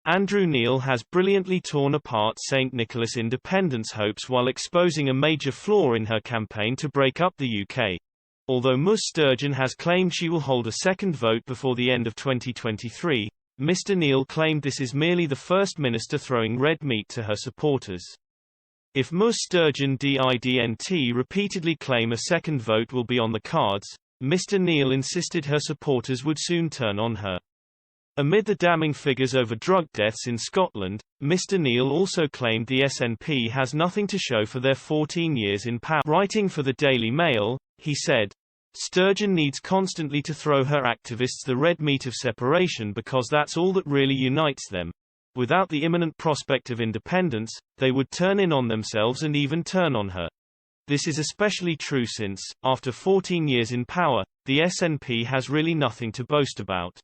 Andrew Neil has brilliantly torn apart St Nicholas independence hopes while exposing a major flaw in her campaign to break up the UK. Although Ms Sturgeon has claimed she will hold a second vote before the end of 2023, Mr Neil claimed this is merely the First Minister throwing red meat to her supporters. If Ms Sturgeon didn't repeatedly claim a second vote will be on the cards, Mr Neil insisted her supporters would soon turn on her. Amid the damning figures over drug deaths in Scotland, Mr Neil also claimed the SNP has nothing to show for their 14 years in power. Writing for the Daily Mail, he said, "Sturgeon needs constantly to throw her activists the red meat of separation because that's all that really unites them. Without the imminent prospect of independence, they would turn in on themselves and even turn on her. This is especially true since, after 14 years in power, the SNP has really nothing to boast about."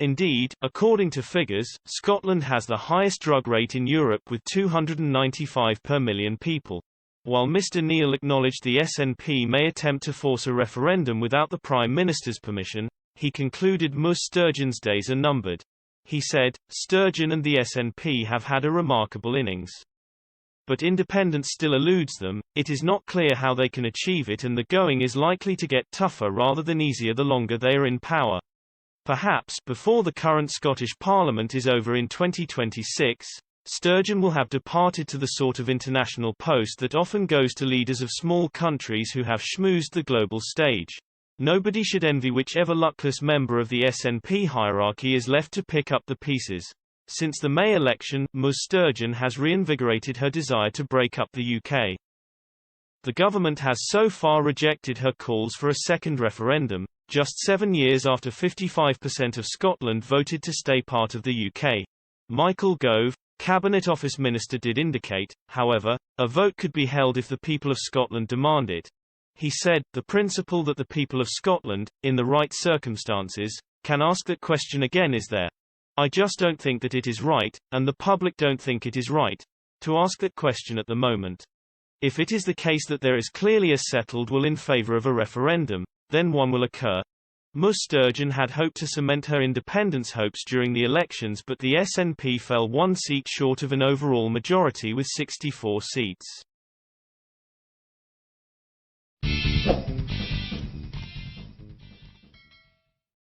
Indeed, according to figures, Scotland has the highest drug rate in Europe with 295 per million people. While Mr Neil acknowledged the SNP may attempt to force a referendum without the Prime Minister's permission, he concluded Ms Sturgeon's days are numbered. He said, "Sturgeon and the SNP have had a remarkable innings. But independence still eludes them, it is not clear how they can achieve it and the going is likely to get tougher rather than easier the longer they are in power. Perhaps, before the current Scottish Parliament is over in 2026, Sturgeon will have departed to the sort of international post that often goes to leaders of small countries who have schmoozed the global stage. Nobody should envy whichever luckless member of the SNP hierarchy is left to pick up the pieces. Since the May election, Ms Sturgeon has reinvigorated her desire to break up the UK. The government has so far rejected her calls for a second referendum, just 7 years after 55% of Scotland voted to stay part of the UK. Michael Gove, Cabinet Office Minister, did indicate, however, a vote could be held if the people of Scotland demand it. He said, "The principle that the people of Scotland, in the right circumstances, can ask that question again is there. I just don't think that it is right, and the public don't think it is right, to ask that question at the moment. If it is the case that there is clearly a settled will in favour of a referendum, then one will occur." Ms Sturgeon had hoped to cement her independence hopes during the elections, but the SNP fell one seat short of an overall majority with 64 seats.